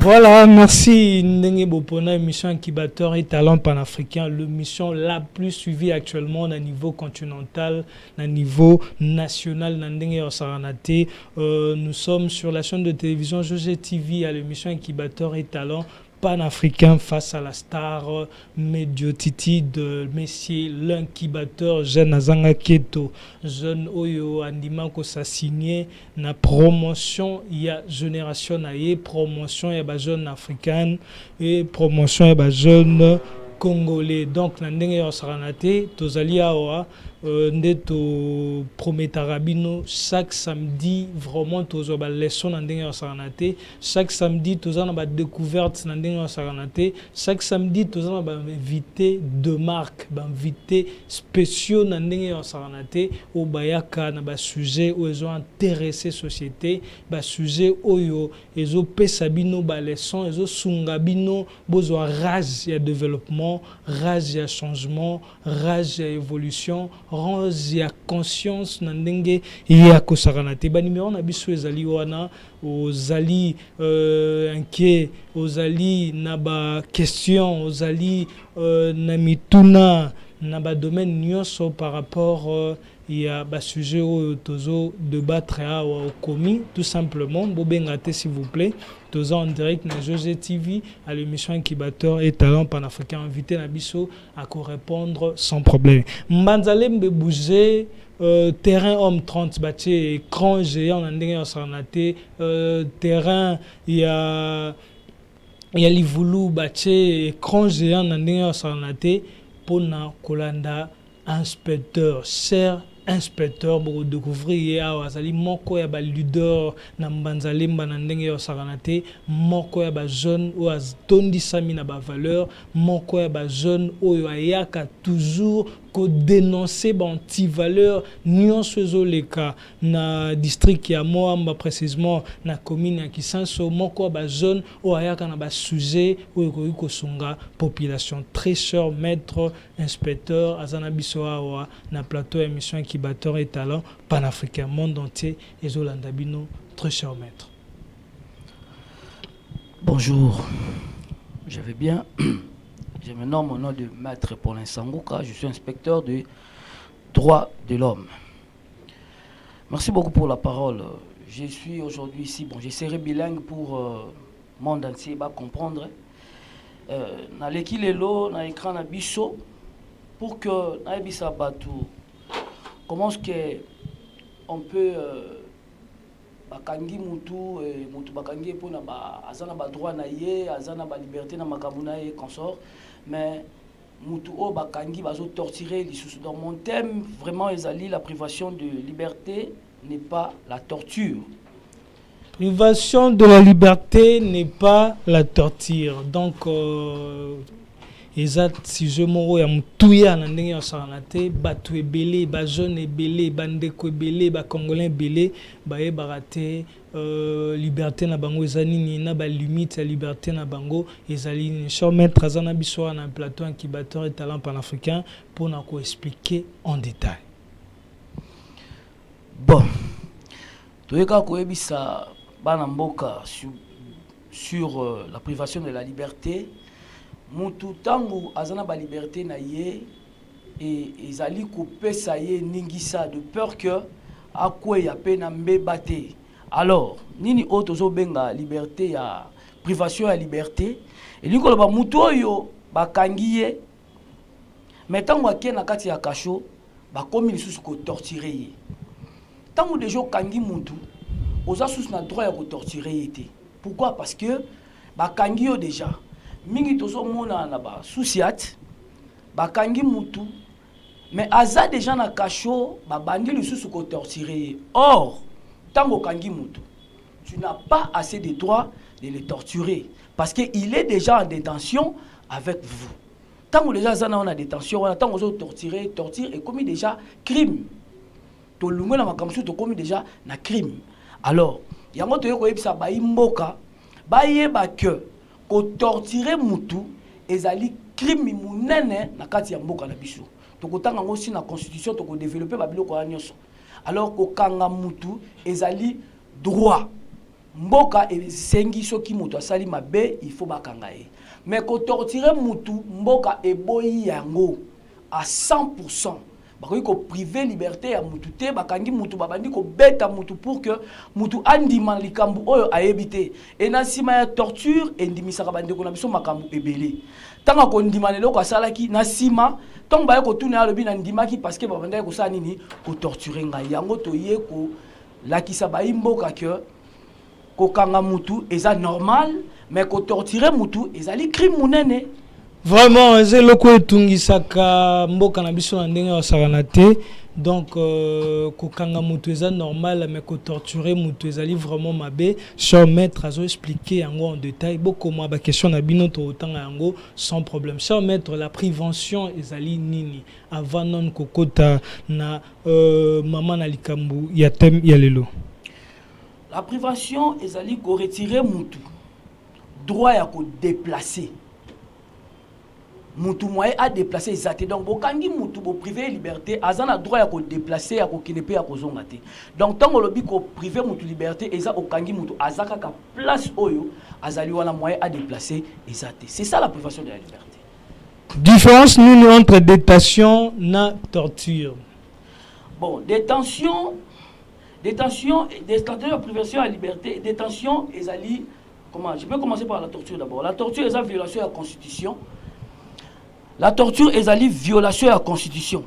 Voilà, merci Ndenge Bopona, émission Incubateur et Talent Panafricain, l'émission la plus suivie actuellement au niveau continental, au niveau national, Ndenge Osaranate. Nous sommes sur la chaîne de télévision José TV à l'émission Incubateur et Talent panafricain face à la star Mediotiti de Messi, l'incubateur jeune Azanga Keto, jeune Oyo Andima ko sa signé na promotion ya génération naie, promotion ya ba jeune africaine et promotion ya ba jeune congolais. Donc na ndenge ya saranate tozali awa nde to prometara bino chaque samedi vraiment tozo ba leçon na ndenge ya saranate, chaque samedi toza na ba découverte na ndenge ya saranate, chaque samedi toza na ba invité de marque, ba invité spéciaux na ndenge ya saranate o bayaka na ba sujet o ezo intéressé société, ba sujet oyo ezo pesa bino ba leçon, ezo sunga bino bozo rage ya développement, rage ya changement, rage ya évolution, rage ya conscience na ndenge ya kosaranate. Ba numéro na biso ezali wana ozali inquiet, ozali na ba question, ozali na mituna na ba domaine nyonso par rapport il y a un sujet où tozo débattre au commis tout simplement bobengate s'il vous plaît tozo en direct na José TV à l'émission Incubateur et Talent Panafricain invité na biso à répondre sans problème. Mbanzale mbe bouger terrain homme 30 bâti écran géant na ndenge sanate terrain il y a livulu bâti écran géant na ndenge sanate pona kolanda inspecteur cher inspecteur pour découvrir azali moko ya ba leader na mbanzalemba na ndenge ya saranate moko ya ba jeune ou tondi sami na ba valeur moko ya ba jeune oyo ayaka toujours ko dénoncer ba anti-valeur nyonso ezoleka na district ya Moamba précisément na commune ya Kisanso moko ya ba jeune oyo ayaka na ba sujet oyo ko sunga population. Très cher maître inspecteur azana biso awa na plateau émission Incubateur et Talent Panafricain monde entier ezolanda bino. Très cher maître. Bonjour, je vais bien. Je me nomme au nom de Maître Paulin Sangouka, je suis inspecteur de droits de l'homme. Merci beaucoup pour la parole. Je suis aujourd'hui ici, bon, je serai bilingue pour le monde entier va comprendre. Na leki lelo na écran na biso pour que na ebisa batu comment est-ce que on peut bakangi mutu mutu bakangi pona ba azana ba droit na ye azana ba liberté na makabuna et consort mais mutu o bakangi bazo torturer les sous. Dans mon thème vraiment ezali la privation de liberté n'est pas la torture. Privation de la liberté n'est pas la torture. Donc exact si je moro ya mutuya na ndenge ya saranate batu ebele ba jeune ebele bandeko ebele ba congolais ebele ba e barate liberté na bango ezali na ba limite ya liberté na bango ezali ni cher maître azana biso na plateau Incubateur et Talent Panafricain pour na ko expliquer en détail. Bon, toyeka ko ebisa bana mboka sur la privation de la liberté. Mutu tangu azana ba liberté na ye et ezali kopesa ye ningisa de peur que akwe ya pe na mbebate. Alors nini otozo benga liberté ya privation ya liberté et likolo ba mutu oyo bakangi ye mais tangu akie na kati ya kasho bakomi lisusu ko torturer ye. Tangu dejo kangi mutu oza sus na droit ya ko torturer ye te. Pourquoi? Parce que bakangi yo déjà mingi tozo mona na ba souciat bakangi mutu mais aza déjà na kasho ba bandi lisusu ko torturer. Or tango kangi mutu tu n'as pas assez de droits de le torturer parce que il est déjà en détention avec vous. Tango déjà zana on a détention on tango zo torturer torture et commis déjà crime. To lungo na makamsu to commis déjà na crime. Alors yango to yeko yebisa ba imboka ba yeba que ko torturer mutu ezali crime munene na kati ya mboka na biso. To kotanga ngo si na constitution to ko développer ba biloko ya nyonso. Alors ko kanga mutu ezali droit. mboka esengi soki mutu asali mabe il faut bakanga ye. Mais ko torturer mutu mboka eboyi yango à 100%. Bakoki ko priver liberté ya mutu te, bakangi mutu babandi ko beta mutu pour que mutu andima likambu oyo ayebite. Et na sima ya torture endimisaka bandeko na biso makambu ebele. Tanga ko ndima lelo ko asalaki na sima tong baye ko tuna alobi na ndimaki parce que babanda ko sa nini ko torturer ngai yango to ye ko lakisa ba imboka que ko kanga mutu eza normal mais ko torturer mutu ezali crime munene. Vraiment, c'est le coup etungisaka mboka na biso na ndenge osakana te. Donc kokanga mutu eza normal mais ko torturer mutu ezali vraiment mabe. Cher maître azo expliquer yango en détail beaucoup moi ba question na bino to otanga yango sans problème. Cher maître, la prévention ezali nini avant non kokota na maman na likambu ya tem ya lelo. La prévention ezali ko retirer mutu droit ya ko déplacer. Mutu moyen a déplacé exacté donc bokangi mutu bo privé liberté azana droit ya ko déplacer ya ko kinepe ya ko zongate donc tango lobi ko privé mutu liberté eza okangi mutu azaka ka place oyo azali wana moyen a déplacer exacté. C'est ça la privation de la liberté. Différence nous entre détention na torture. Bon, détention et privation de la liberté, détention ezali comment je peux commencer par la torture d'abord. La torture est une violation de la constitution. La torture est une violation de la constitution.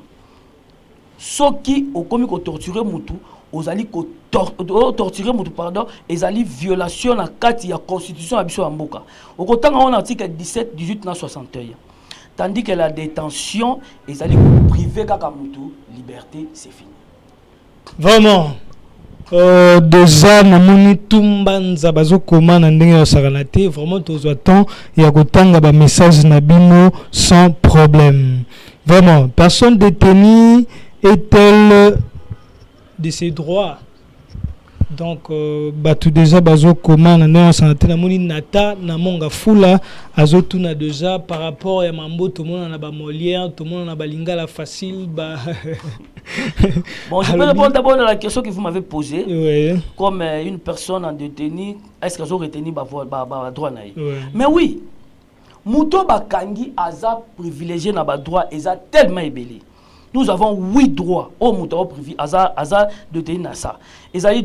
Ce qui au commis ko torturer mutu, ozali ko torturer mutu pardon, ezali violation na kati ya constitution ya biso ya mboka. Okotanga on article 17 18 na 61. Tandis que la détention ezali privé kaka mutu, liberté c'est fini. Vraiment déjà namoni tumbanza bazokoma na ndenge ya saranate vraiment tozwa temps ya kotanga ba message na bino sans problème. Vraiment personne détenue est-elle de ses droits? Donc batu déjà bazokoma na ndenge ya saranate namoni nata na monga fula azotuna déjà par rapport ya mambo tout le monde na ba Molière, tout le monde na ba lingala facile ba. Bon, je peux répondre d'abord à la question que vous m'avez posée. Oui. Comme une personne en détenu, est-ce qu'elle a retenu le droit? Mais oui, Mouto Bakangi a privilégié na droit et a tellement ébélé. Nous avons 8 droits. Oh, Mouto privilégié, a détenu na ça. Ils ont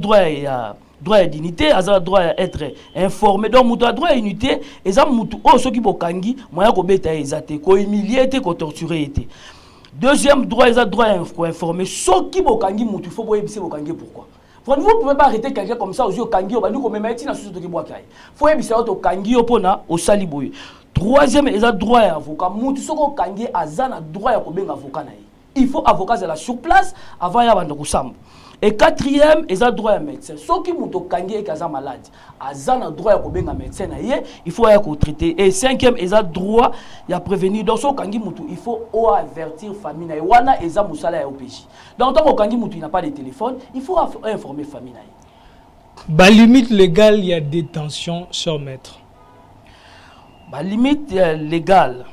droit à dignité, ils ont droit à être informé. Donc, Mouto a droit à unité. Ils ont Mouto, oh, ceux qui Bakangi, moi, ko beta ezate, ko humilié, ko torturé. Deuxième droit, ils ont droit à informer. Ceux qui bokangi mutu, il faut voir bokangi pourquoi. Vous ne pouvez pas arrêter quelqu'un comme ça aux yeux kangi, on va nous comme mettre dans ce qui boit kai. Faut voir au kangi opona au saliboy. Troisième, ils ont droit à avocat. Mutu soko kangi azana droit à kobenga avocat naï. Il faut avocat là sur place avant ya bando kusamba. Et quatrième, ils ont droit à médecin. Ceux qui mutu kangi et kaza malade, azana droit à kobenga médecin naï, il faut ya ko traiter. Et cinquième, ils ont droit à prévenir. Donc so kangi mutu, il faut avertir famille naï. Wana eza musala ya OPJ. Donc tant que kangi mutu n'a pas de téléphone, il faut informer famille naï. Bah limite légale, il y a détention sur maître. Bah limite légale.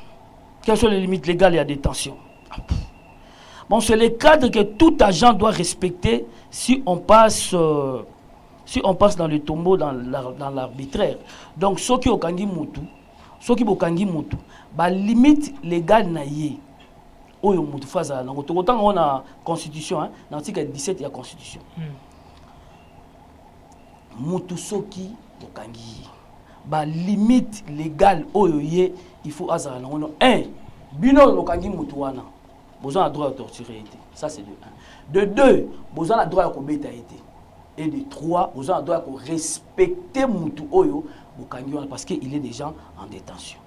Quelles sont les limites légales? Il y a détention. Bon, c'est le cadre que tout agent doit respecter si on passe dans le tombeau, dans l'arbitraire. Donc, ceux qui ont kangi mutu, bah limite légale na yé. Oyo mutu faza na autant on a constitution hein, dans l'article 17 il y a constitution. Mutu soki bokangi. Bah limite légale oyo yé, il faut azala na ono 1 bino bokangi mutu wana. Besoin de droit à torturer été. Ça c'est de 1. De 2, besoin de droit à kobeta été. Et de 3, besoin de droit à respecter mutu oyo bokangi wana parce qu'il est déjà en détention.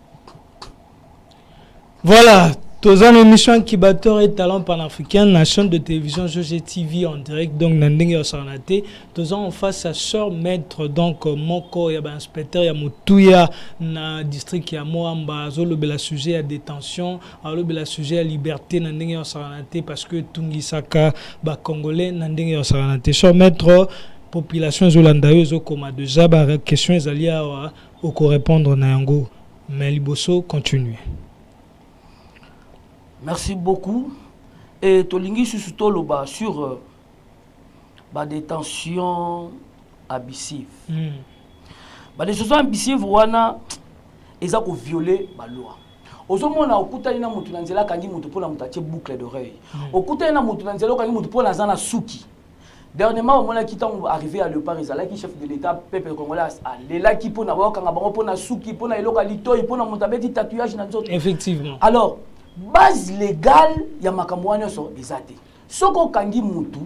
Voilà, tous en émission Incubateur et Talent Panafricain, la chaîne de télévision GGTV en direct, donc Nandenge Osanate. Tous en face à Sœur Maître, donc Moko, il y a un inspecteur, il y a Moutouya, na district, il y a Moamba, Zolo, la sujet à détention, la sujet à liberté, Nandenge Osanate, parce que Tungisaka, Congolais, Nandenge Osanate. Sœur Maître, population Zolandayo, Zokoma, déjà, question, ils allaient au répondre, Nayango. Mais Liboso, continuez. Merci beaucoup. Et Tolingi Susutoloba sur la détention abusive. ba décision abusive wana eza ko violer ba loi. Ozomona okutani na mutu na nzela kangi mutu pona mutatie boucle d'oreille. Okutani na mutu na nzela kangi mutu pona zana suki. Dernièrement, on a quitté arrivé à Léopard Ezalaki, chef de l'État, peuple congolais, à l'Elaki pour n'avoir qu'un bango pour na souki pour na localité pour na montabeti tatouage na zone. Effectivement. Alors, base légale ya makamwanya so ezate. Soko kangi mutu,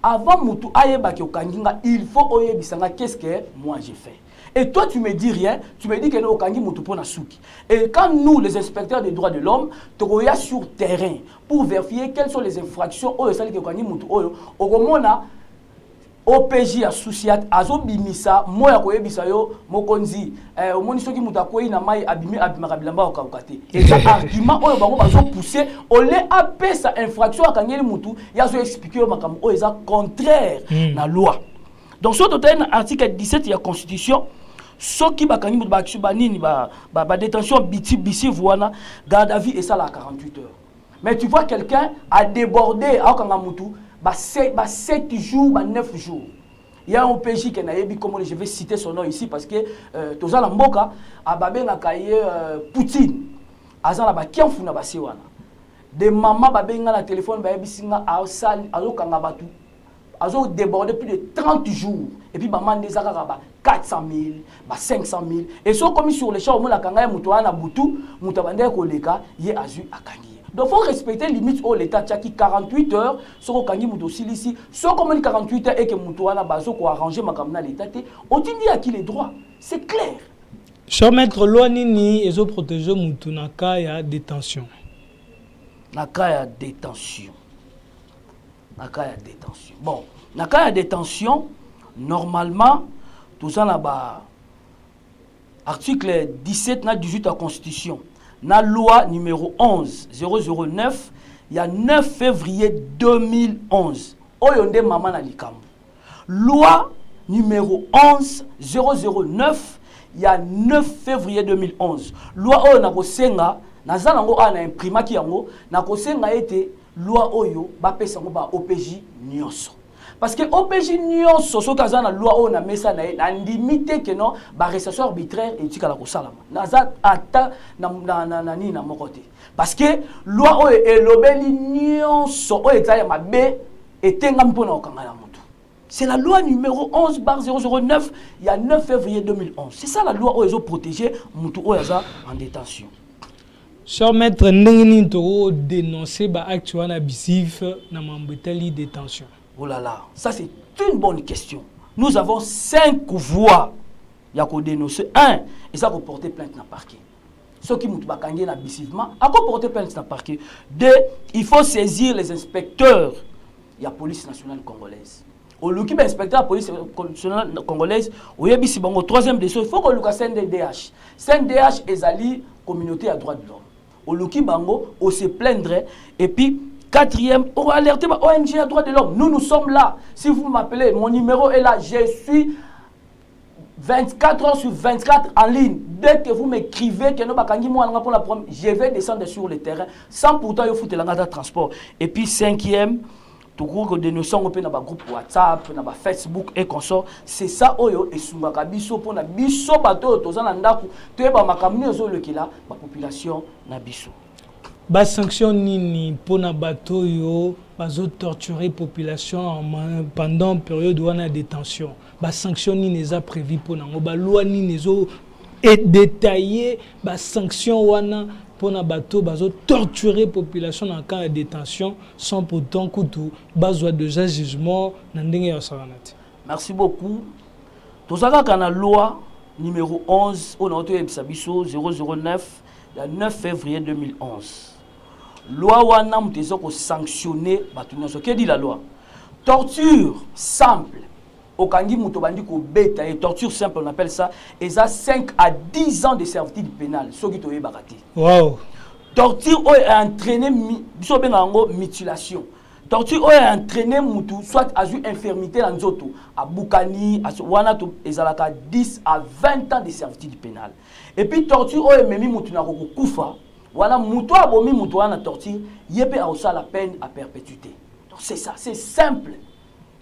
avant mutu ayeba ki okanginga, il faut oyebisanga qu'est-ce que moi j'ai fait. Et toi, tu me dis rien, tu me dis que nous okangi mutu pour na souki. Et quand nous, les inspecteurs des droits de l'homme, tokoya sur terrain pour vérifier quelles sont les infractions oyo sali ki okangi mutu oyo, okomona OPJ associat azo bimisa moya koyebisa yo mokonzi omoni soki muta koyi na mai abimi bilamba okakate et ça argument oyo bango bazo pousser ole apesa infraction akangeli mutu yazo expliquer makambo oyo eza contraire na loi. Donc sur total article 17 ya constitution soki bakangi mutu ba banini ba détention bisi voana garde à vue et ça la 48 heures. Mais tu vois quelqu'un a débordé akanga mutu 7 jours, 9 jours. Il y a un OPJ qui est comme je vais citer son nom ici parce que Toza Lamboka a babé na kaye Poutine. Azan la ba kianfu na basi wana. De maman babé nga na téléphone ba yebisinga aosali azokanga batu. Azo débordé plus de 30 jours et puis maman nezaka ba 400 000, ba 500 000 et so comme sur le champ au la kanga mutu wana butu mutabande ko leka ye azu akangi. Donc il faut respecter les limites au l'État qui 48 heures sur le kangi muto ici soit comme 48 heures et que muto wana bazo ko arranger makamna l'État on dit à qui les droits c'est clair. Cher maître loi nini ezo protéger mutu na cas ya détention. Na cas ya détention. Na cas ya détention. Bon, na cas ya détention normalement tout ça là bas article 17 na 18 de la Constitution. La loi numéro 11-009, il y a 9 février 2011. Oyonde maman na likambo. Loi numéro 11-009, il y a 9 février 2011. Loi oyo na kosenga, na zanango ana imprimaki yango, na kosenga ete loi oyo ba pesa ngo ba OPJ nyonso. Parce que OPJ nyonso so kaza na loi oyo na mesa na limité que non ba arrestation arbitraire et tika la ko salama. Naza ata na ni na mokote. Parce que loi oyo elobeli nyonso oyo etaya mabe etenga mpona okanga na mutu. C'est la loi numéro 11/009 il y a 9 février 2011. C'est ça la loi oyo ezo protéger mutu oyo aza en détention. Cher maître ndengini to dénoncer ba acte wana abusif na mambetali détention. Oh là là, ça c'est une bonne question. Nous avons 5 voies. Il y a qu'à dénoncer. 1, et ça qu'on porter plainte dans le parquet. Ceux qui m'ont bakangé abusivement, à quoi porter plainte dans le parquet. 2, il faut saisir les inspecteurs. Il y a la police nationale congolaise. Au lieu de inspecteur de la police nationale congolaise, il y a le troisième des choses. Il faut qu'on ait CNDH. CNDH est la communauté à droit de l'homme. Au lieu de on se plaindrait et puis 4e, on va alerter ONG à droit de l'homme. Nous sommes là. Si vous m'appelez, mon numéro est là. Je suis 24 heures sur 24 en ligne. Dès que vous m'écrivez que je vais descendre sur le terrain sans pourtant vous foutre la transport. Et puis 5e, tout court de notions on peut dans groupe WhatsApp, dans Facebook et consort. C'est ça oyo et sungaka biso pour na biso bato tozana ndaku to ba makamni ozo le kila ba population na biso. Ba sanction nini pona bato yo bazo torturer population pendant période wana détention. Ba sanction nini eza prévu pona ngo ba loi nini ezo et détaillé ba sanction wana pona bato bazo torturer population en cas de détention sans pourtant kutu bazwa déjà jugement na ndenge ya saranati. Merci beaucoup. Tozaka kana loi numéro 11 au noto ebisabiso 009 le 9 février 2011. Loi wana mtezo ko sanctionner bato nyonso. Que dit la loi? Torture simple. Okangi muto bandi ko beta et torture simple on appelle ça et ça 5 à 10 ans de servitude pénale. Soki to yebakati. Wow. Torture o est entraîné biso benga ngo mutilation. Torture o est entraîné mutu soit à une infirmité dans nzoto, à bukani, à wana to ezalaka 10 à 20 ans de servitude pénale. Et puis torture o est memi mutu na ko kufa. Voilà, muto abomi muto wana torture, yebe a aussi la peine à perpétuité. Donc c'est ça, c'est simple.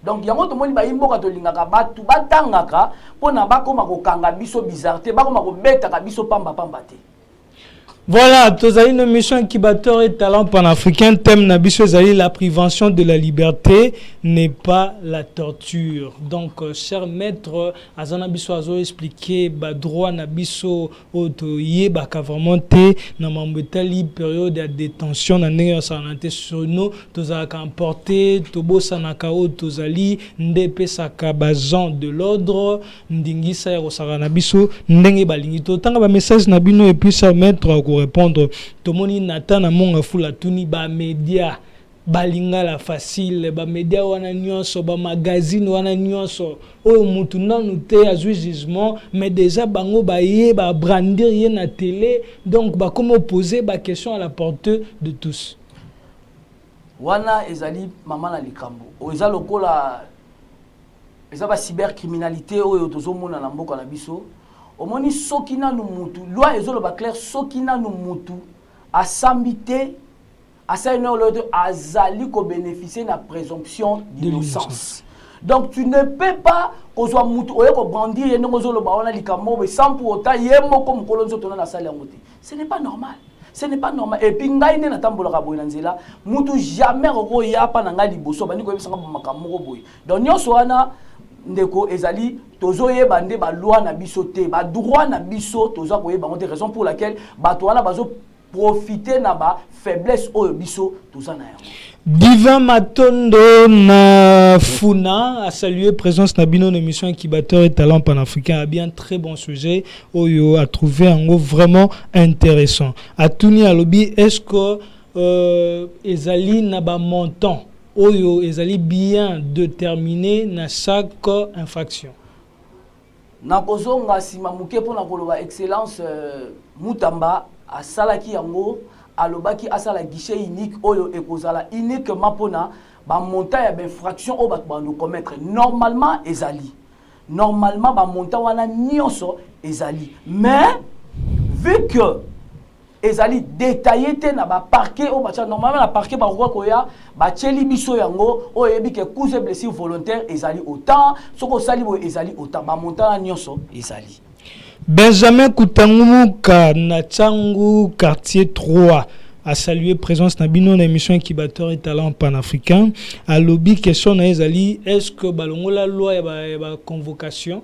Donc yango to moni ba imboka to lingaka batu batangaka pona bakoma ko kanga biso bizarre bakoma ko beta ka biso pamba te. Voilà, tous une émission incubateur et talent panafricain. Thème Nabiso Zali, la prévention de la liberté n'est pas la torture. Donc, cher maître, Azana Biso Azo expliqué, droit Nabiso Otoye, baka vraiment te, na mambetali période de détention, na nenge sanante sur nous, tozaka emporté, tobo sanaka o tozali, ndepe saka bazan de l'ordre, ndingi sa ya rosara Nabiso, ndenge balingi to. Tanga ba message Nabino et puis cher maître, répondre tomoni Nathan na monga fula tuni ba média balinga la facile ba média wana nyonso ba magazine wana nyonso o mutu nanu te azui jugement mais déjà bango ba ye ba brandir ye na télé donc ba comment poser ba question à la portée de tous wana ezali mama na likambo o eza lokola eza ba cybercriminalité oyo tozomona na mboka na biso. Omoni soki nanu mutu loi ezolo ba clair soki nanu mutu asambité asayno l'autre azali ko bénéficier na présomption d'innocence. Donc tu ne peux pas kozwa mutu oyo ko brandir yeno kozolo ba wana likambo sans pour autant yemo comme kolonzo tona na sala yangote. Ce n'est pas normal. Ce n'est pas normal. Et puis ngai ne natambola ka boy nanzela mutu jamais ro ya pa na ngai liboso bani ko yebisanga makamoko boy. Donc nyonso wana ndeko ezali tozoye bande ba loi na biso te ba droit na biso toza koye bango te raison pour laquelle bato wana bazo profiter na ba faiblesse oyo biso toza na yango. Divin Matondo na Funa a salué présence na bino émission incubateur et talent panafricain a bien très bon sujet oyo a trouvé un mot vraiment intéressant. Atuni alobi est-ce que ezali na ba montant oyo ezali bien déterminé na chaque infraction. Na kozonga sima muke pona koloba excellence Mutamba asalaki yango alobaki asala guichet unique oyo ekozala uniquement pona ba montant ya infraction o ba bando commettre normalement ezali ba montant wana nyonso ezali mais vu que ezali détaillé te na ba parquet o bacha normalement na parquet ba roi koya ba tcheli biso yango o yebi ke cause blessure volontaire ezali autant soko sali bo ezali autant ba montant nyonso ezali. Benjamin Koutangumuka na Tchangu quartier 3 a salué présence na bino na émission incubateur et talent panafricain a lobby question na ezali est-ce que balongo la loi ya ba convocation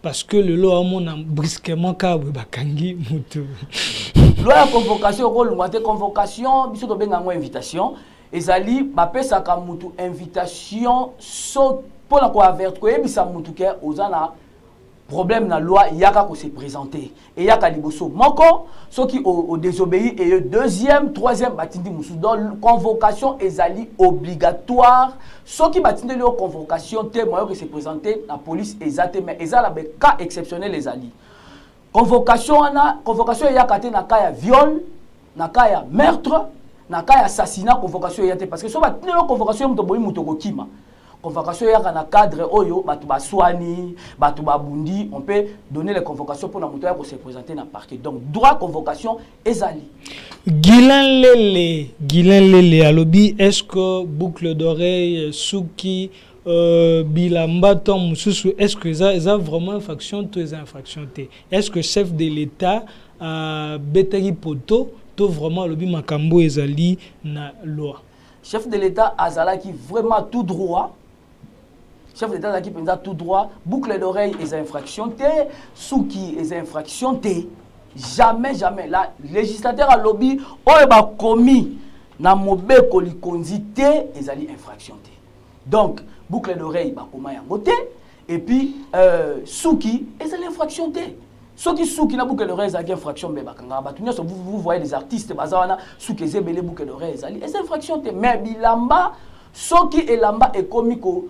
parce que le loi a brusquement kabwe bakangi mutu. Loi ya convocation ko lungate convocation biso to benga ngo invitation ezali ba pesa ka mutu invitation so pour la ko avertir ko yebisa mutu ke ozana problème na loi yaka ko se présenter et yaka liboso moko ceux qui au désobéi et deuxième troisième batindi musu donc convocation ezali obligatoire ceux qui batindi le convocation té moyen que se présenter la police ezate mais ezala be cas exceptionnel ezali convocation yaka te na cas ya viol na cas ya meurtre na cas ya assassinat convocation yate parce que so batindi le convocation muto boyi muto ko kima. Convocation yaka na cadre oyo batu baswani batu babundi on peut donner les convocations pour na muto ya ko se présenter na parquet donc droit convocation ezali. Guilain Lele alobi est-ce que boucle d'oreille Suki bilamba tom mususu est-ce que ça vraiment infraction tous les infractions est-ce que chef de l'état beteri poto to vraiment lobi makambo ezali na loi chef de l'état azalaki vraiment tout droit. Chef d'État qui pensa tout droit, boucle d'oreille et infraction T, souki et infraction T. Jamais. La législateur a lobby, a commis na mobe kolikonzi T, et ali infraction T. Donc, boucle d'oreille, bah comment y et puis souki et l'infraction T. Souki na boucle d'oreille, c'est infraction B. Vous voyez les artistes, bazawana, souki zebele boucle d'oreille, c'est infraction T. Mais bilamba, souki et lamba est commis ko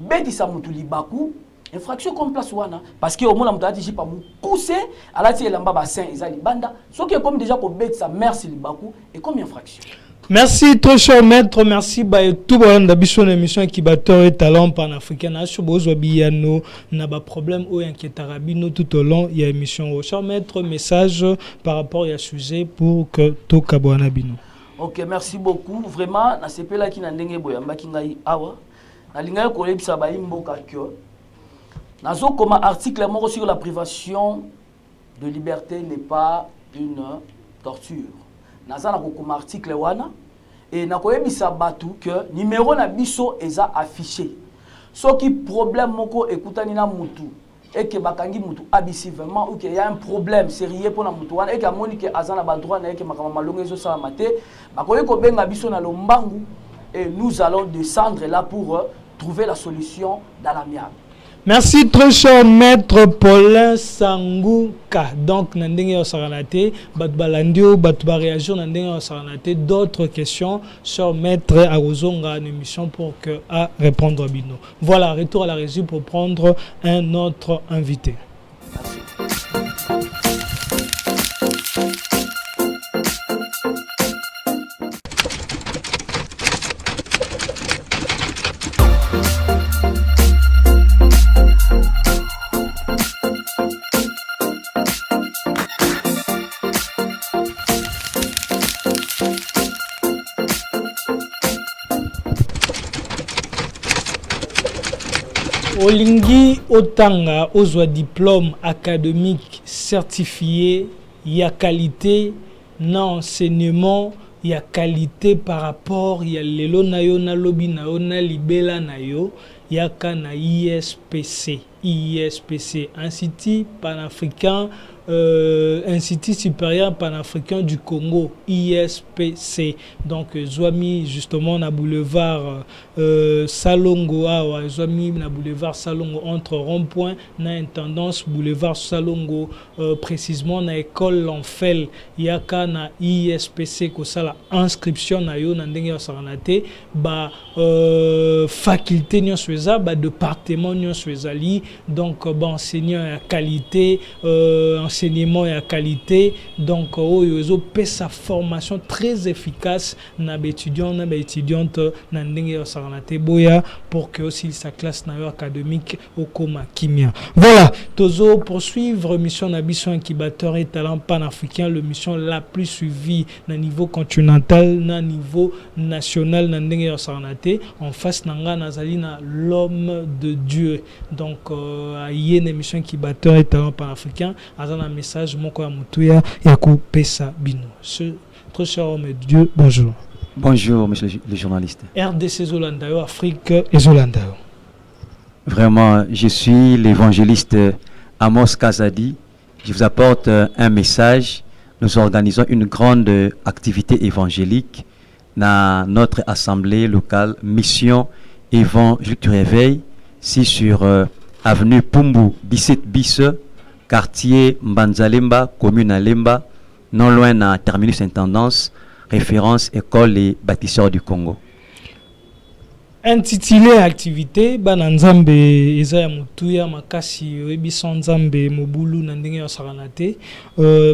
betisa mutu libaku infraction comme place wana parce que au moins mutu ati jipa mu pousser alati elamba bassin ezali banda soki comme déjà ko betisa merci libaku et comme infraction. Merci très cher maître, merci tout bon d'habitude émission qui batteur et talent panafricain na chobozo biano na ba problème ou inquiétarabino tout au long il y a émission au cher maître message par rapport à sujet pour que to kabwana bino. OK, merci beaucoup vraiment na CP là qui na ndenge boyamba ki ngai awa nalinga koyebisa ba imboka que nazo comme article moko sur la privation de liberté n'est pas une torture. Naza na comme article wana et na koyebisa batu que numéro na biso eza affiché. Soki problème moko ekutani na mutu et que bakangi mutu abisi vraiment ou qu'il y a un problème sérieux pour na mutu wana et que amoni que azana ba droit na et que makama malongo ezo sala mate bakoye ko benga biso na lombangu et nous allons descendre là pour trouver la solution dans l'amiable. Merci très cher maître Paulin Sanguka. Donc nandenge osaranate bat balandio bat ba réagir nandenge osaranate d'autres questions sur maître Arozonga une émission pour que à répondre bino. Voilà, retour à la régie pour prendre un autre invité. Merci. Olingi Otanga ozwa diplôme académique certifié, il y a qualité na enseignement, il y a qualité par rapport, il y a lelo na yo na lobi na yo na libela na yo, il y a kana ISPC, Institut panafricain, Institut supérieur panafricain du Congo, ISPC. Donc Zouami justement na boulevard Salongo, Zouami na boulevard Salongo entre rond-point na intendance boulevard Salongo, précisément na école L'Enfel, yaka na ISPC ko sala inscription na yo na ndenge osaranate ba faculté nyonso eza ba département nyonso ezali, donc enseignant à qualité, enseignement et à qualité, donc oyo pesa formation très efficace na étudiant na étudiante na ndenge osaranate boya pour que aussi sa classe na académique au coma kimia. Voilà, tozo poursuivre mission na biso incubateur et talent panafricain, le mission la plus suivie na niveau continental na niveau national na ndenge osaranate en face nanga nazali na l'homme de Dieu. Donc y a une émission incubateur et talent panafricain azana message moko ya mutuya ya kopesa bino. Ce très cher homme de Dieu, bonjour. Bonjour, monsieur le journaliste. RDC Zolandayo, Afrique et Zolandayo. Vraiment, je suis l'évangéliste Amos Kazadi. Je vous apporte un message. Nous organisons une grande activité évangélique dans notre assemblée locale Mission Évangélique du Réveil, ici sur avenue Pumbu 17 bis, quartier Mbanzalemba, commune à Lemba, non loin de terminus intendance, référence école et bâtisseurs du Congo. Intitulé activité bananzambe eza ya mutuya makasi ebiso nzambe mobulu na ndenge osaranate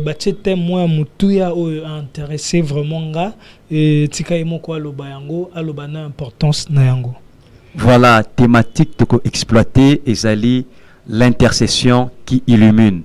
batie thème ya mutuya o intéressé vraiment nga tika emoko aloba yango aloba na importance na yango. Voilà, thématique de exploiter ezali l'intercession qui illumine.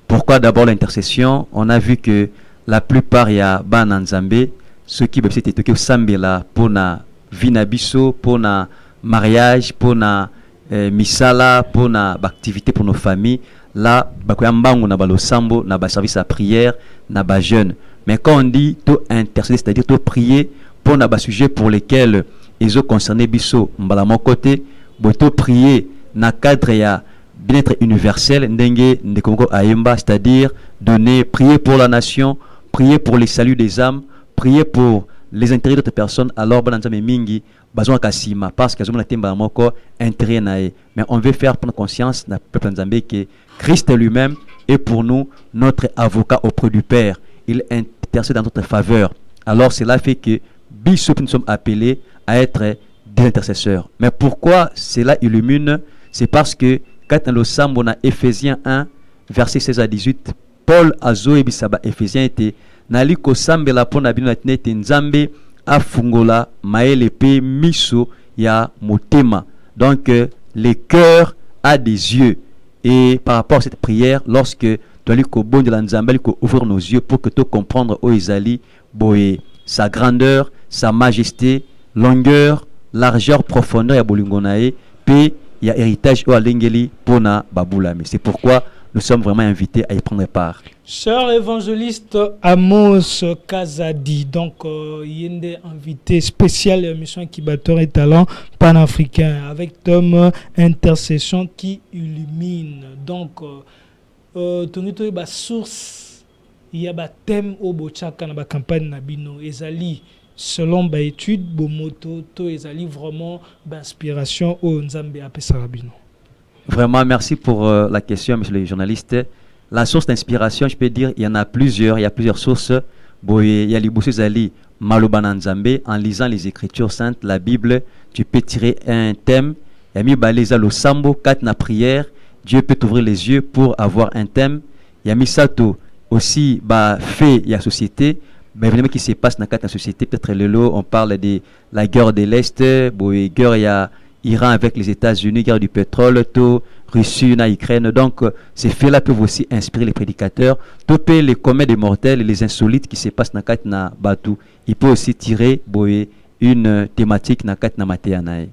Pourquoi d'abord l'intercession? On a vu que la plupart ya bananzambe ceux qui besoin de toke sambela pour na vinabiso, pour na mariage, pour na misala, pour na activité pour nos familles, là bakoyambango na balosambo na ba service à prière na ba jeune. Mais quand on dit to intercéder, c'est-à-dire to prier pour na ba sujet pour lesquels ils ont concerné biso mbala mon côté, boto prier na cadre ya bien-être universel ndenge ndekongo ayemba, c'est-à-dire donner prier pour la nation, prier pour les saluts des âmes, prier pour les intérêts d'autres personnes. Alors bananzame mingi bazon kasima parce que azomona temba moko intérêt nae, mais on veut faire prendre conscience na peuple nzambe que Christ lui-même est pour nous notre avocat auprès du Père. Il intercède en notre faveur. Alors cela fait que biso nous sommes appelés à être des intercesseurs. Mais pourquoi cela illumine? C'est parce que quand dans le Sambo na Éphésiens 1 verset 16 à 18, Paul azo ebisaba Éphésiens était naliko sambela pona bino nete nzambe afungola maele pe miso ya motema. Donc le cœur a des yeux, et par rapport à cette prière, lorsque toliko bon de la nzambe liko ouvrir nos yeux pour que tu comprendre o ezali boye sa grandeur, sa majesté, longueur, largeur, profondeur ya bolingo na ye, pe il y a héritage au alengeli pona babulami. C'est pourquoi nous sommes vraiment invités à y prendre part. Cher évangéliste Amos Kazadi, donc Yende invité spécial à l'émission Incubateur et Talent panafricain avec thème intercession qui illumine. Donc, tonito ba source, il y a ba thème au bochaka na ba campagne na bino ezali selon ba étude bomoto to ezali vraiment d'inspiration au Nzambe apesa bino. Vraiment, merci pour la question, monsieur le journaliste. La source d'inspiration, je peux dire, il y en a plusieurs. Il y a plusieurs sources. Il y a l'Iboussé Zali Malobana Nzambe. En lisant les Écritures saintes, la Bible, tu peux tirer un thème. Il y a mis Baleza le Sambo, 4 na prière. Dieu peut t'ouvrir les yeux pour avoir un thème. Il y a mis Sato aussi, fait, il y a société. Mais évidemment, qui se passe dans la société, peut-être le lot, on parle de la guerre de l'Est. Guerre, il y a Iran avec les États-Unis, guerre du pétrole, tout. Russie, na Ukraine. Donc, ces faits-là peuvent aussi inspirer les prédicateurs. Topé les comets des mortels et les insolites qui se passent dans na Batu. Il peut aussi tirer une thématique na kat na Matéanae.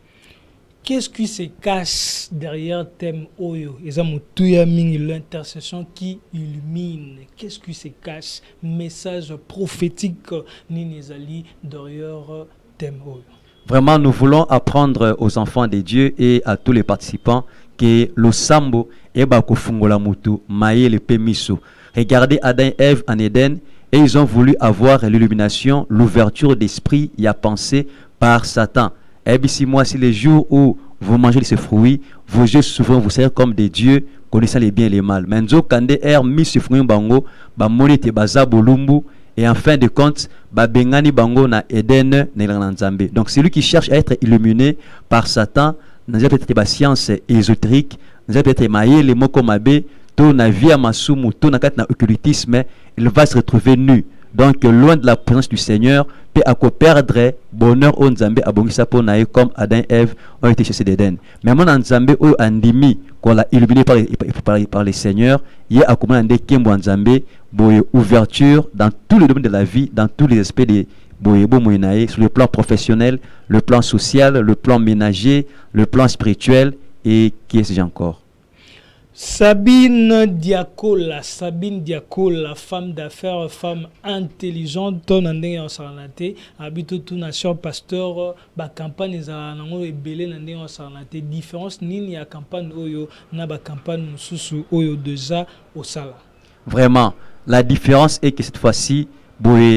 Qu'est-ce qui se cache derrière le thème Oyo? L'intercession qui illumine. Qu'est-ce qui se cache? Message prophétique Ninizali derrière le thème Oyo. Vraiment, nous voulons apprendre aux enfants de Dieu et à tous les participants que le sambo est bakofungola mutu maye le pemiso. Regardez Adam et Ève en Éden et ils ont voulu avoir l'illumination, l'ouverture d'esprit, il y a pensé par Satan. Et bien si moi, si les jours où vous mangez de ces fruits, vos yeux souvent vous serez comme des dieux connaissant les biens et les mal. Menzo kande mis ce fruit bango, ba monite baza bolumbu. Et en fin de compte, bengani bango na Eden na Nzambe. Donc celui qui cherche à être illuminé par Satan, nous avons peut-être des sciences ésotériques, nous avons peut-être maillé les mots comme abbé, tout na via masumu, tout na kat na occultisme, il va se retrouver nu. Donc loin de la présence du Seigneur, peut à perdre bonheur au Nzambe abongisa po nae comme Adam et Ève ont été chassés d'Éden. Mais mon Nzambe au andimi qu'on l'a illuminé par les Seigneurs, il y a comment ande kembo Nzambe boye ouverture dans tous les domaines de la vie, dans tous les aspects de boyebo moyenae, sur le plan professionnel, le plan social, le plan ménager, le plan spirituel et qui est-ce encore? Sabine Diakola, femme d'affaires, femme intelligente, nandenge en sarnate, habite tout nation pasteur, ba campagne za nango ebele nandenge en sarnate, différence nini ya campagne oyo na ba campagne mususu oyo déjà au sala. Vraiment, la différence est que cette fois-ci,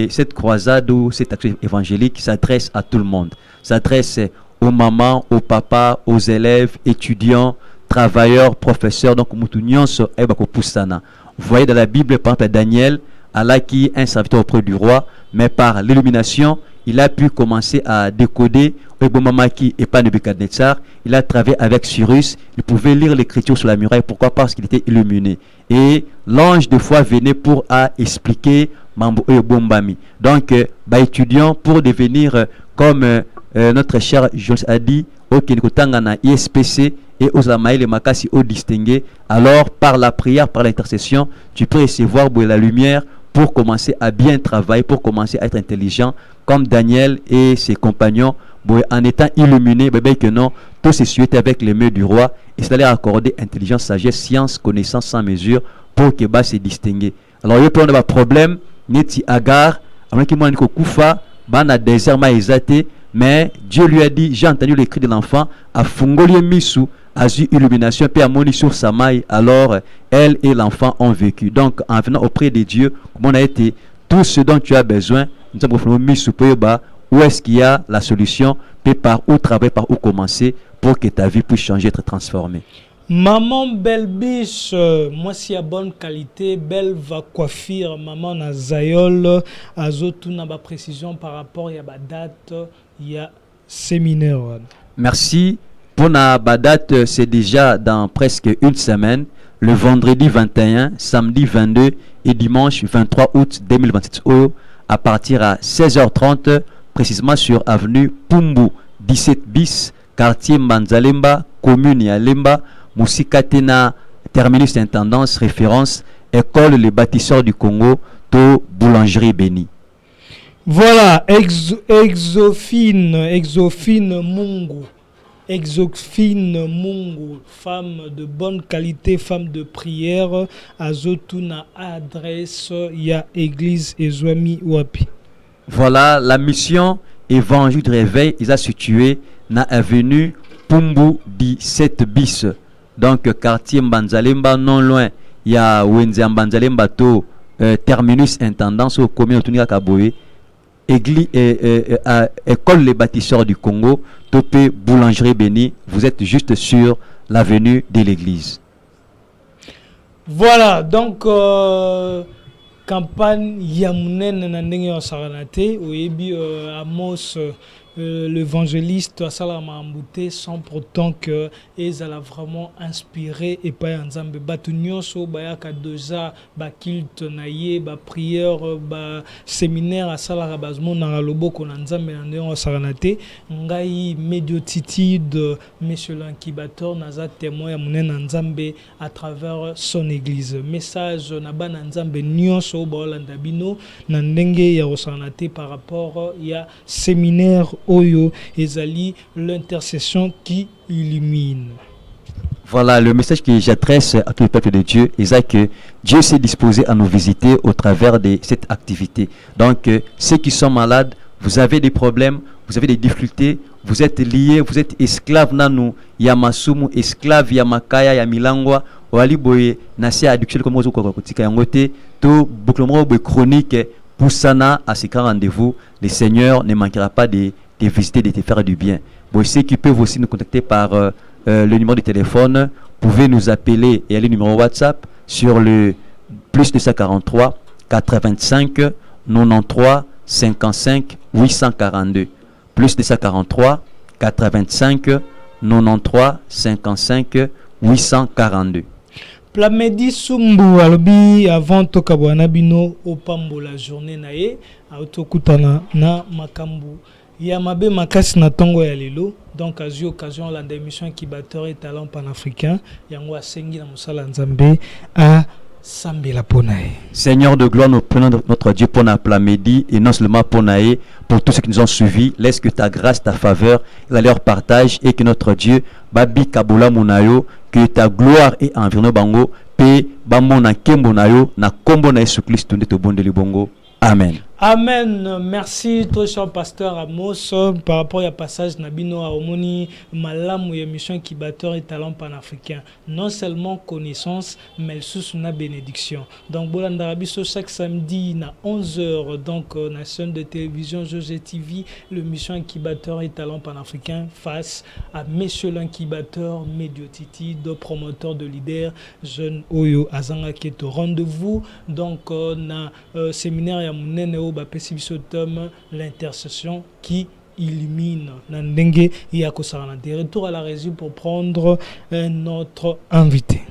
cette croisade ou cette action évangélique s'adresse à tout le monde, s'adresse aux mamans, aux papas, aux élèves, étudiants, travailleurs, professeurs, donc vous voyez dans la Bible, par exemple, Daniel, Allah qui est un serviteur auprès du roi, mais par l'illumination, il a pu commencer à décoder Ebomamaki et pas Nebuchadnezzar. Il a travaillé avec Cyrus, il pouvait lire l'écriture sur la muraille. Pourquoi? Parce qu'il était illuminé. Et l'ange de foi venait pour expliquer Mambo Ebombami. Donc, étudiant pour devenir comme notre cher Jones a dit, au Kenikotangana ISPC, et aux amaïs les makasi au distingué, alors par la prière, par l'intercession, tu peux recevoir la lumière pour commencer à bien travailler, pour commencer à être intelligent, comme Daniel et ses compagnons, en étant illuminés, que non, tout se suit avec les mains du roi, et cela leur accorder intelligence, sagesse, science, connaissance sans mesure, pour que bas se distinguer. Alors, il y a un problème, Neti Agar, avec qui moi, Kufa, Bana désert maïzate, mais Dieu lui a dit, j'ai entendu les cris de l'enfant, à Fungoli Misu, a eu illumination, puis a moni sur sa maille, alors elle et l'enfant ont vécu. Donc, en venant auprès de Dieu, comme on a été, tout ce dont tu as besoin, nous avons mis sous bas, où est-ce qu'il y a la solution, puis par où travailler, par où commencer, pour que ta vie puisse changer, être transformée. Maman Belle Biche, moi si à bonne qualité, belle va coiffure, maman na Zayol, azotou na ba précision par rapport à la date, il y a séminaire. Merci. Pour la date, c'est déjà dans presque une semaine, le vendredi 21, samedi 22 et dimanche 23 août 2027, à partir à 16h30, précisément sur avenue Pumbu, 17 bis, quartier Manzalemba, commune Yalemba, Moussika-Tena, terminus intendance, référence, école Les Bâtisseurs du Congo, to boulangerie Béni. Voilà, Exophine Mungu. Exophine Mungu, femme de bonne qualité, femme de prière, azotuna adresse ya église Ezwami Wapi. Voilà, la mission Évangile de réveil est située dans l'avenue Pumbu 17 bis. Donc quartier Mbanzalemba non loin, il y a Wenze Mbanzalemba to terminus intendance au commune Tunika Kaboé. Église, école les bâtisseurs du Congo, Topé Boulangerie Béni, vous êtes juste sur l'avenue de l'église. Voilà, donc campagne Yamounen Nandenge Osaranate, Oyebi Amos, l'évangéliste Asalama Ambouté, sans pourtant que ils a vraiment inspiré et pas ensemble batunyoso bayaka déjà ba culte naie ba prière ba séminaire Asala Bazmo na loboko na nzambe na ndenge Osaranate ngai médiotitude monsieur l'incubateur naza témoin ya munene nzambe à travers son église message na bana nzambe nyonso ba olanda bino na ndenge ya Osaranate par rapport ya séminaire Oyo ezali l'intercession qui illumine. Voilà le message que j'adresse à tout le peuple de Dieu, c'est que Dieu s'est disposé à nous visiter au travers de cette activité. Donc ceux qui sont malades, vous avez des problèmes, vous avez des difficultés, vous êtes liés, vous êtes esclaves nanou, yamasumu, esclaves yamakaya, yamilangwa, waliboye, nasi addiction comme vous kokotika yangote, to bouclement chronique poussana à ces rendez-vous, le Seigneur ne manquera pas de visiter, de te faire du bien. Bon, ceux qui peuvent aussi nous contacter par le numéro de téléphone, pouvez nous appeler et aller numéro WhatsApp sur le plus 243 85 93 55 842. Plus 243 85 93 55 842. Plamedi Sumbu alobi avant tokabwana bino opambo la journée nae autokutana na makambu ya mabe makasi na tongo ya lelo donc azu occasion la émission qui batteur et talent panafricain yango asengi na musala nzambe a sambela ponae. Seigneur de gloire, nous prenons notre Dieu pour la Plamedi et non seulement pour nae, pour tous ceux qui nous ont suivis. Laisse que ta grâce, ta faveur, leur partage et que notre Dieu babi kabula munayo, que ta gloire est environ bango, pe bamona kembo nayo na kombo na Yesu Christ ndeto bondeli bongo. Amen. Amen. Merci, toi, cher pasteur Amos, par rapport au passage Nabino à Omoni, Malam ou émission qui batteur et talent panafricain. Non seulement connaissance, mais sous une bénédiction. Donc, Bolandarabiso, chaque samedi, à 11h, donc, la chaîne de télévision José TV, l'émission qui batteur et talent panafricain face à Monsieur l'incubateur, Médiotiti, de promoteur de leader, jeune Oyo Azanga qui est au rendez-vous. Donc, na séminaire ya Mounene l'intercession qui illumine Nandenge Yakosarana. De retour à la régie pour prendre notre invité.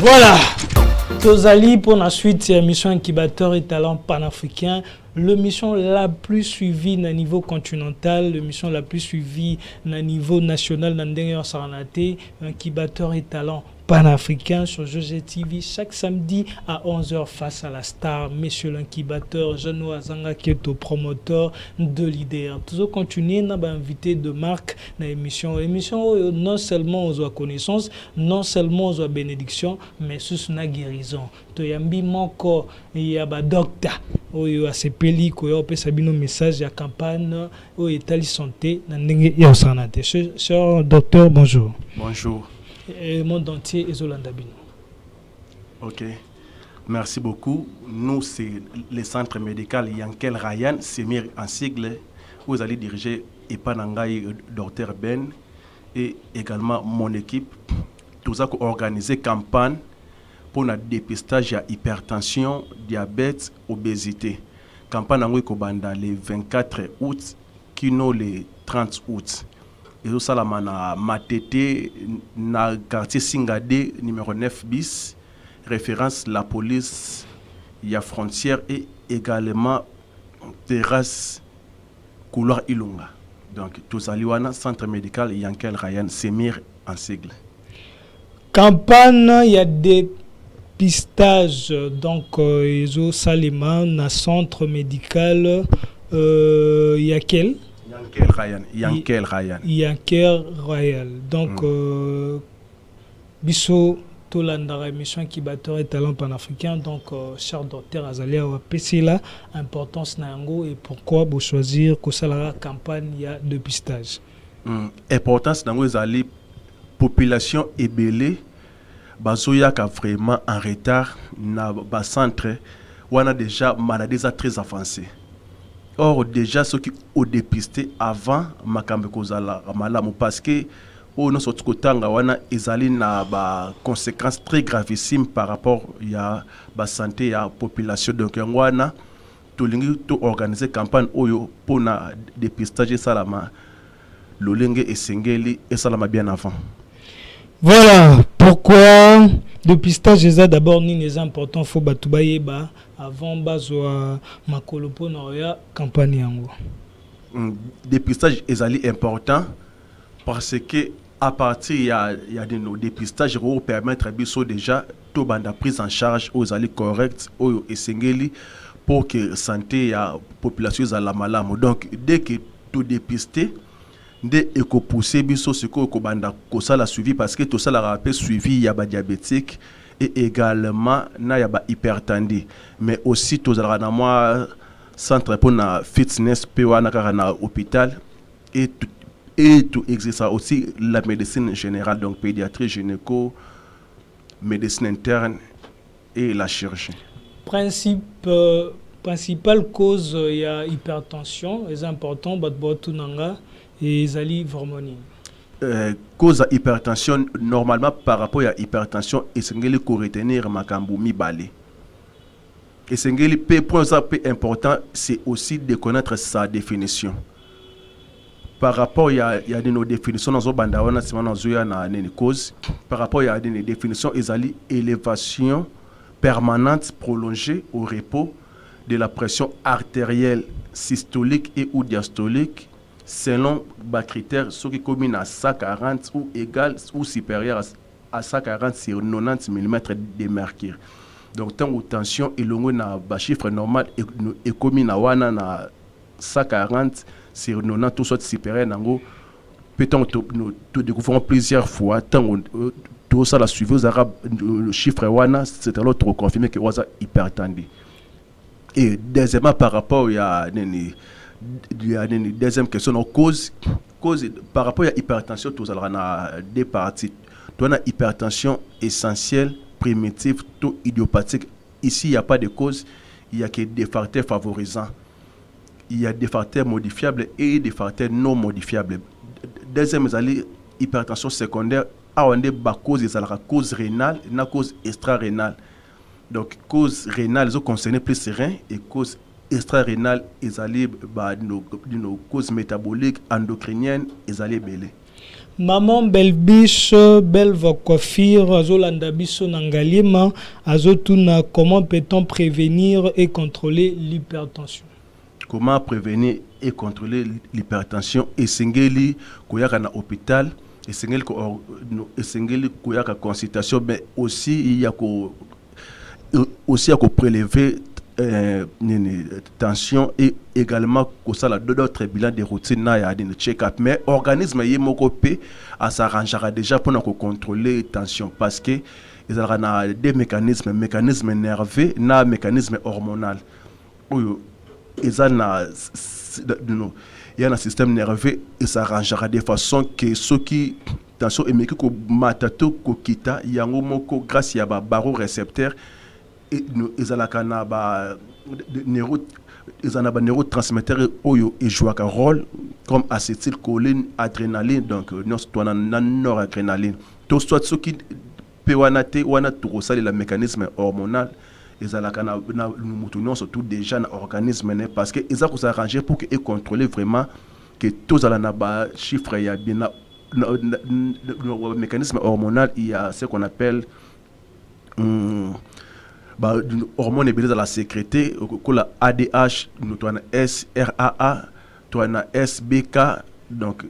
Voilà, Tozali pour la suite, c'est l'émission Incubateur et Talent Panafricain. L'émission la plus suivie au niveau continental, l'émission la plus suivie au niveau national dans le Saranate, Incubateur et Talent Panafricain sur José TV chaque samedi à 11h face à la star, Monsieur l'incubateur, Jeannot Azanga qui est au promoteur de leader. Toujours continuer, on a invité de marque dans l'émission. L'émission non seulement aux connaissances, non seulement aux bénédictions, mais sous la guérison. Toyambi moko ya ba docteur oyo asepeli ko yo pesa bino message ya campagne o état santé na ndenge ya santé. Cher docteur, bonjour. Bonjour. Le monde entier est Zolanda Bino. Ok. Merci beaucoup. Nous, c'est le centre médical Yankel Ryan, Semir en sigle, où vous allez diriger Epanangaï, Dr Ben, et également mon équipe. Tout ça qui organisé campagne pour le dépistage de hypertension, diabète, obésité. Campagne en Kobanda le 24 août, kino le 30 août. Et ça, la mana Matete, na quartier Singade, numéro 9 bis. Référence la police, il y a frontière et également terrasse couloir Ilunga. Donc tout ça, liwana centre médical Yankel Ryan Semir en sigle. Campagne, il y a des pistages, donc ils Salima, na centre médical Yankel Ryan, Yankel Ryan. Yankel Ryan. Donc biso Tolandara émission qui batteur et talent panafricain, donc cher docteur Azalia PC là importance nango et pourquoi vous choisir que ça la campagne il y a de pistage. Importance nango ezali population ébélée bazoya ka vraiment en retard na ba centre wana déjà maladie très avancée. Or déjà ceux qui ont dépisté avant makambe kozala malamu parce que on a sorti kotanga wana ezali na ba conséquences très gravissimes par rapport ya ba santé ya population donc wana tolingi to organiser campagne oyo pona dépistage salama lolenge esengeli et salama bien avant. Voilà pourquoi dépistage est d'abord ni les important faut batubaye ba avant bazo makolo pona ya campagne yango. Dépistage ezali important parce que à partir il y a de nos dépistages pour permettre biso déjà to banda prise en charge aux ali correct au esengeli pour que santé ya population za la malamu. Donc dès que tout dépisté dès que pousser biso ce ko banda ko ça la suivi parce que tout ça la rappel suivi ya ba diabétique et également na ya ba hypertendu mais aussi tout ça na moi centre pour na fitness pe wana ka na hôpital et tout existe aussi la médecine générale, donc pédiatrie, gynéco, médecine interne et la chirurgie. Principale cause, il y a hypertension, c'est important, et les hormones. Cause hypertension, normalement par rapport à hypertension, il faut retenir makambu mibale. Et le point important, c'est aussi de connaître sa définition. Par rapport à nos définitions dans bandawana cause par rapport à des définitions ils élévation permanente prolongée au repos de la pression artérielle systolique et ou diastolique selon les critères ceux qui combinent à 140 ou égal ou supérieur à 140 sur 90 mm de mercure. Donc tant que tension et longue na chiffre normal et combine à wana na 140 sur 90 tout soit supérieur nango peut-on tout découvrons plusieurs fois tant tout ça la suivi aux arabes le chiffre wana c'est alors trop confirmé que was hypertendu. Et deuxièmement par rapport à deuxième question en cause par rapport à hypertension tout ça na deux parties. Tu as hypertension essentielle primitive tout idiopathique. Ici il n'y a pas de cause, il y a que des facteurs favorisants. Il y a des facteurs modifiables et des facteurs non modifiables. Deuxième, hypertension secondaire, on a cause rénale et cause extra-rénale. Donc, cause rénale, ils ont concerné plus rein et cause extra-rénale, ils allaient nos causes métaboliques, endocriniennes, ils allaient belé. Maman Belbiche, belle va coiffure, azolanda biso nangalima, azotuna comment peut-on prévenir et contrôler l'hypertension? Comment prévenir et contrôler l'hypertension et singeli koyaka na hôpital et singeli koyaka consultation mais aussi il y a ko prélever tension et également ko sala d'autres bilans de routine na ya din check-up mais organisme yemoko pe à s'arrangera déjà pour na ko contrôler tension parce que il y a des mécanismes nerveux na mécanisme hormonal. Il y a un système nerveux et s'arrangera de façon que ceux qui hypertension et meki ko matato ko kita yango moko grâce ya ba barorécepteur et ezalaka na ba neurotransmetteurs oyo et joue un rôle comme acétylcholine, adrénaline, donc nous noradrénaline. Tout soit ce qui peut wana turosali le mécanisme hormonal ezalaka na mutuno surtout déjà na organisme parce que ezako s'arranger pour que et contrôler vraiment que tous ala na ba chiffre ya bien le mécanisme hormonal il y a ce qu'on appelle hormone ebele la sécrété ko la ADH nous toana SRAA toana SBK donc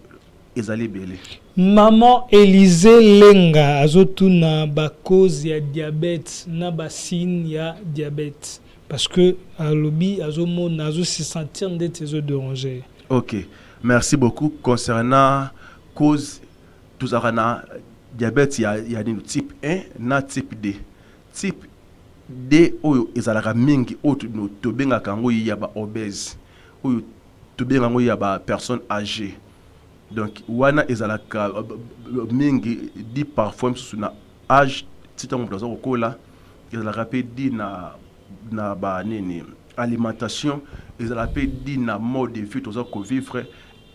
ezali belé. Maman Élisée Lenga azotuna ba cause ya diabète na ba signe ya diabète parce que alobi azomona azo se sentir ndete zo déranger. OK, merci beaucoup concernant cause tous arana diabète il y a type 1 na type 2. Type D oyo ezalaka mingi oyo no tobenga kango ya ba obèse oyo tobenga ngo ya ba personne âgée donc wana ezalaka mingi di parfois na âge titango mplaza kokola ezalaka pe di na ba nini alimentation ezalaka pe di na mode de vie toza ko vivre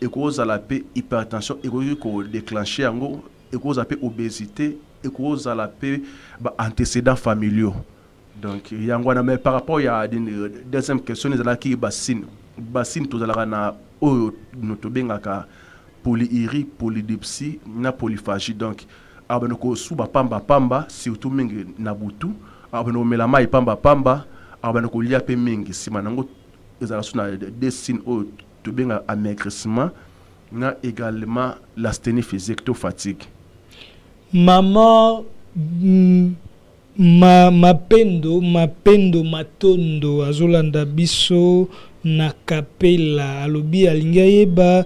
et kozala pe hypertension et ko déclencher yango et kozala pe obésité et kozala pe ba antécédents familiaux. Donc yangwana mais par rapport à une deuxième question ezala ki bassine tozalaka na oyo notobengaka polyurie polydipsie na polyphagie donc abano ko suba pamba surtout mingi na butu abano mela mai pamba abano ko lia pe mingi sima nango ezala suna des signes oyo tobenga amaigrissement na également l'asthénie physique to fatigue. Maman mapendo matondo azolanda biso na kapela alobi alingi ayeba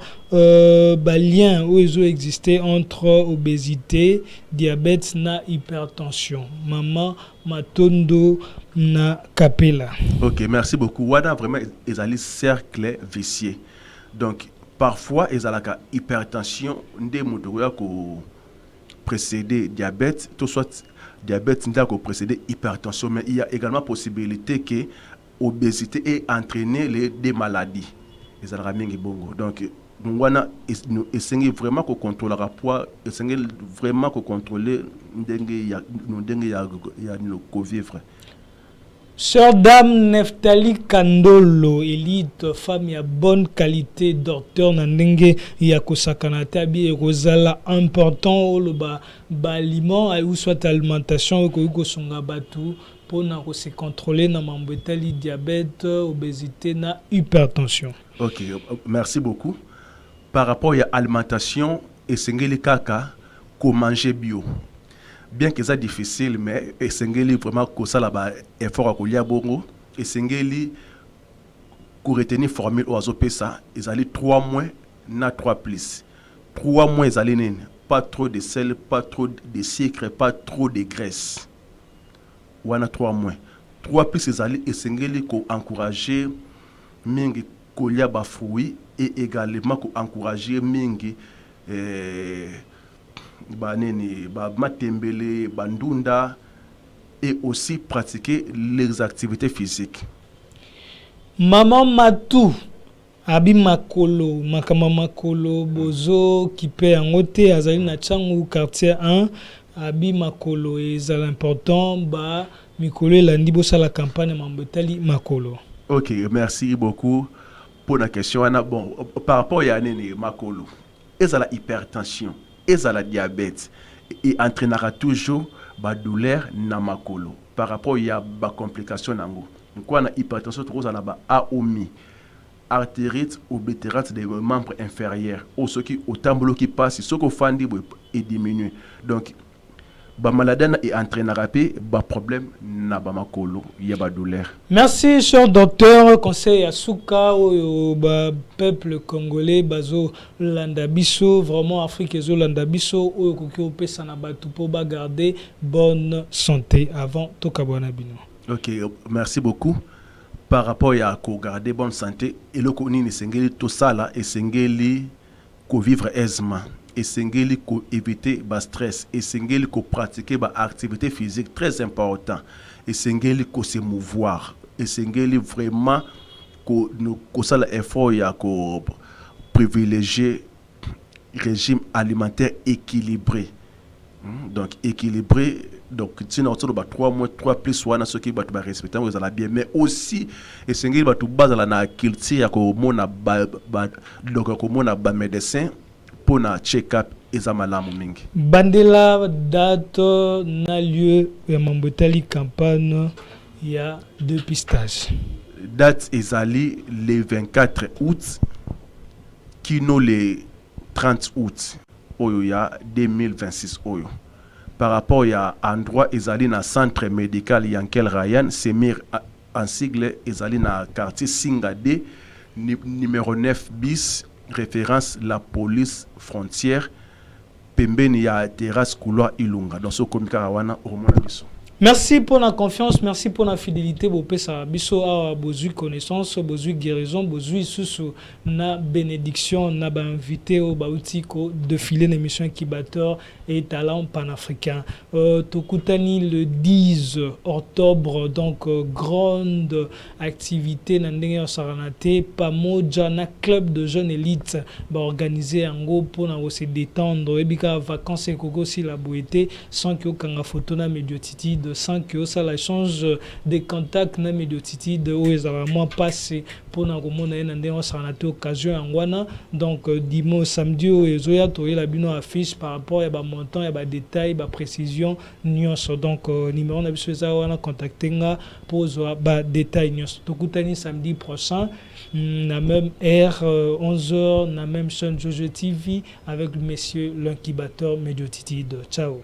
lien oyo exister entre obésité, diabète na hypertension. Maman matondo na kapela. OK, merci beaucoup. Wana vraiment ezali cercle vicieux. Donc parfois ezalaka hypertension nde moto ya ko précéder diabète, tout soit diabète n'a qu'au précédé hypertension, mais il y a également possibilité que obésité ait entraîné des maladies. Les alramingi bongo. Donc, nous essayons vraiment qu'on contrôle le poids, essayons vraiment qu'on contrôle nos co-vivre. Sœur Dame Neftali Kandolo, élite, femme ya bonne qualité, docteur Nandenge Yakosakana Tabi et Rosala important le aliment ou soit alimentation ko songa batu pour se contrôler na mambetali diabète, obésité na hypertension. OK, merci beaucoup. Par rapport à l'alimentation et sengeli kaka ko manger bio. Bien que ça difficile mais essengeli vraiment ko sala ba effort ko lia bongo essengeli ko retenir formule oazo pesa ezali 3 mois na 3 plus 3 mois ezali nene pas trop de sel, pas trop de sucre, pas trop de graisse wana 3 mois 3 plus ezali essengeli ko encourager mingi ko lia ba fruits et également ko encourager mingi matembele, bandunda et aussi pratiquer les activités physiques. Maman Matou abi makolo makama makolo bozo kipe angote azali na changu quartier 1 abi makolo est important ba mikolo elandi bosa la campagne mambetali makolo. OK, merci beaucoup pour la question. Bon, par rapport à nene makolo, ezala hypertension et la diabète et entraînera toujours ba douleur na makolo par rapport à ba complication nango quoi na hypertension trop na ba aomi artérite ou bétérate des membres inférieurs ou ce qui autant bolo qui passe ce qu'on fandi et diminue donc ba maladie et entraînera ba problème na ba makolo ya ba douleur. Merci cher docteur conseil asuka au peuple congolais bazo landabiso vraiment Afrique ezo landabiso o koki opesa na batu pour ba garder bonne santé avant tokabwana bino. OK, merci beaucoup. Par rapport à ko garder bonne santé et le koni ni sengeli to sala et sengeli ko vivre aisément. esengeli ko éviter ba stress, esengeli ko pratiquer ba activité physique très important, esengeli ko se mouvoir, esengeli vraiment ko sala effort ya ko privilégier régime alimentaire équilibré. Donc équilibré, donc sinon on ba 3 mois 3 plus 1 ce qui va respecter vous allez bien, mais aussi esengeli ba to base la culture ya ko mona donc ko mona ba médecin pour na check-up ezamalamu mingi. Bandela date na lieu ya mambotali campagne ya dépistage. Date ezali le 24 août kino le 30 août oyo ya 2026 oyo. Par rapport ya endroit ezali na centre médical Yankel Ryan Semir en sigle ezali na quartier Singade numéro 9 bis, référence la police frontière pembeni ya terrasse couloir Ilunga dans ce communiqué wana omona biso. Merci pour la confiance, merci pour la fidélité. Bopesa biso a besoin connaissance, besoin guérison, besoin sous na bénédiction, na ba invité au bautiko de filer l'émission incubateur et talent panafricain. Tokutani le 10 octobre, donc grande activité na ndenge saranate pamoja na club de jeunes élites ba organiser ngo pour na se détendre et bika vacances koko si la boité sans que kanga photo na médiotiti sans que ça la change des contacts na médiotiti de où ils ont moins passé pour na komona na ndenge saranate occasion angwana. Donc dimanche samedi o ezoya to la bino affiche par rapport à ba montant et ba détail ba précision nyonso. Donc numéro na biso za wana contacter nga pour ba détail nyonso. Tokutani samedi prochain na même heure 11h na même chaîne Jojo TV avec le monsieur l'incubateur médiotiti de ciao.